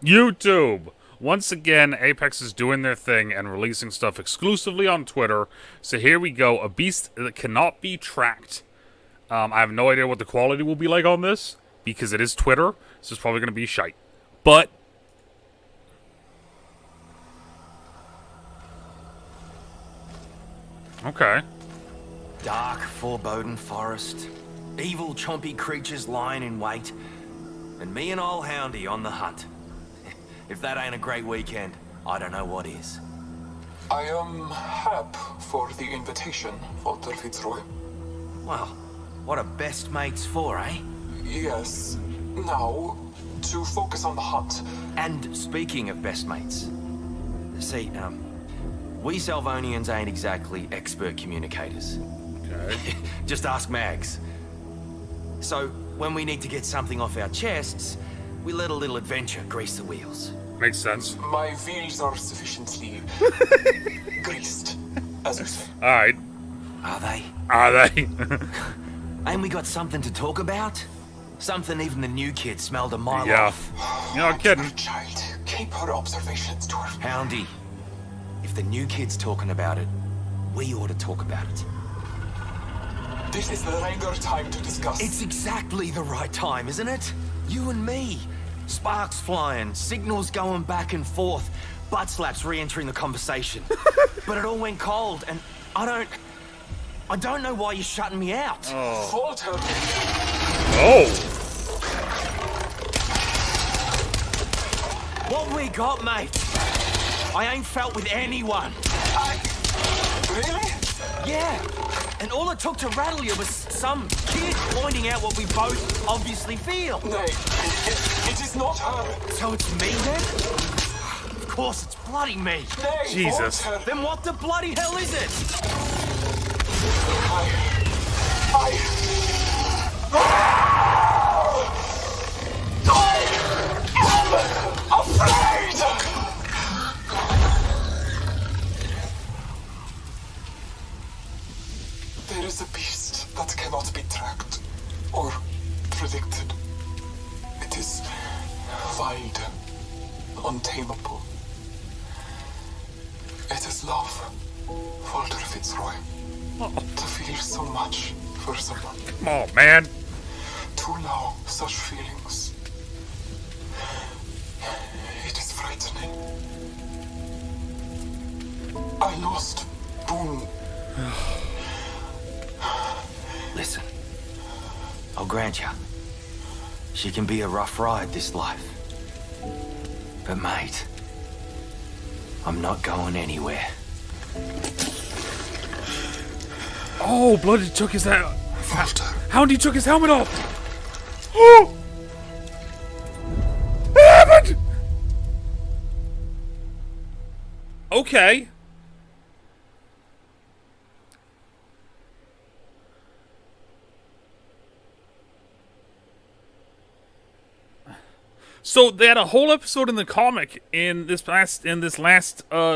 YouTube. Once again, Apex is doing their thing and releasing stuff exclusively on Twitter. So here we go. A beast that cannot be tracked. I have no idea what the quality will be like on this because it is Twitter. So it's probably going to be shite. But okay. Dark, foreboding forest, evil, chompy creatures lying in wait, and me and old Houndy on the hunt. If that ain't a great weekend, I don't know what is. I am happy for the invitation, Walter Fitzroy. Well, what are best mates for, eh? Yes. Now, to focus on the hunt. And speaking of best mates, see, we Salvonians ain't exactly expert communicators. Okay. Just ask Mags. So, when we need to get something off our chests, we let a little adventure grease the wheels. Makes sense. My wheels are sufficiently greased, as you say. Alright. Are they? Are they? Ain't we got something to talk about? Something even the new kid smelled a mile Yeah. off. You're not kidding. Dear child, keep her observations to her. Houndy, if the new kid's talking about it, we ought to talk about it. This is the regular time to discuss. It's exactly the right time, isn't it? You and me. Sparks flying, signals going back and forth, butt slaps re-entering the conversation. But it all went cold, and I don't know why you're shutting me out. Walter. Oh. What we got, mate? I ain't felt with anyone. Really? Yeah. And all it took to rattle you was some kid pointing out what we both obviously feel. Nay, it is not her. So it's me then? Of course it's bloody me. Nay, Jesus. Walter. Then what the bloody hell is it? Afraid! There is a beast that cannot be tracked or predicted. It is wide, untamable. It is love, Walter Fitzroy. To feel so much for someone. Oh, man. To allow such feelings. It is frightening. I lost Boone. Listen, I'll grant you, she can be a rough ride, this life. But mate, I'm not going anywhere. Oh, Bloody took his hat. Walter. Houndy took his helmet off. Oh! What happened? Okay. So they had a whole episode in the comic in this last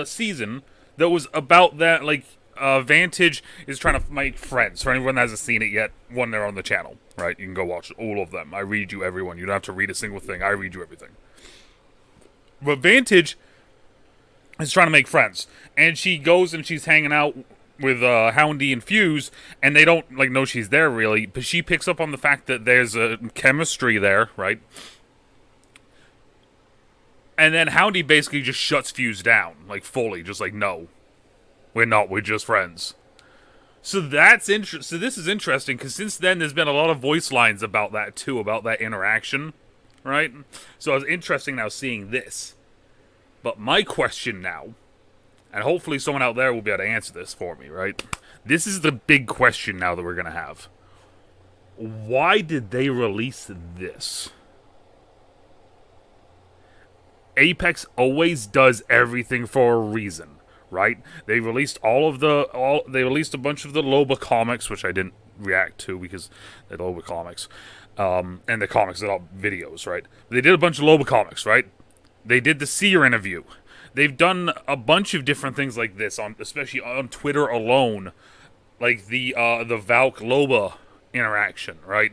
season that was about that. Like, Vantage is trying to make friends. For anyone that hasn't seen it yet, one, they're on the channel, right? You can go watch all of them. I read you everyone. You don't have to read a single thing. I read you everything. But Vantage is trying to make friends, and she goes and she's hanging out with Houndy and Fuse, and they don't know she's there really, but she picks up on the fact that there's a chemistry there, right? And then Houndy basically just shuts Fuse down, fully, just no, we're not, we're just friends. So that's So this is interesting, because since then there's been a lot of voice lines about that too, about that interaction, right? So it's interesting now seeing this. But my question now, and hopefully someone out there will be able to answer this for me, right? This is the big question now that we're going to have. Why did they release this? Apex always does everything for a reason, right? They released they released a bunch of the Loba comics, which I didn't react to because they're Loba comics. And the comics are all videos, right? They did a bunch of Loba comics, right? They did the Seer interview. They've done a bunch of different things like this, especially on Twitter alone, like the Valk Loba interaction, right?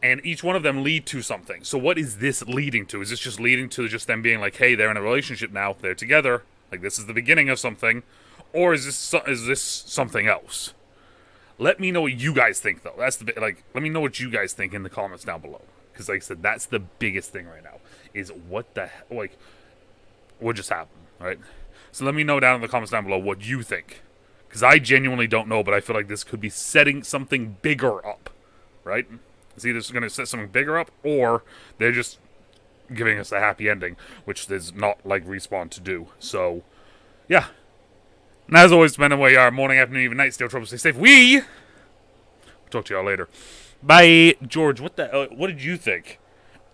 and each one of them lead to something. So what is this leading to? Is this just leading to just them being like, hey, they're in a relationship now, they're together, like this is the beginning of something, or is this something else? Let me know what you guys think, though. That's the like. Let me know what you guys think in the comments down below, because like I said, that's the biggest thing right now. Is what the like, what just happened, right? So let me know down in the comments down below what you think, because I genuinely don't know, but I feel like this could be setting something bigger up, right? It's either going to set something bigger up, or they're just giving us a happy ending, which is not like Respawn to do. So, yeah. And as always, depending on where you are, morning, afternoon, even night, stay trouble, stay safe. We'll talk to y'all later. Bye. George, what did you think?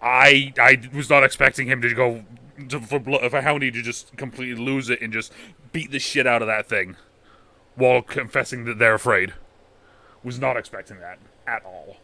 I was not expecting him to go for Houndy to just completely lose it and just beat the shit out of that thing while confessing that they're afraid. Was not expecting that at all.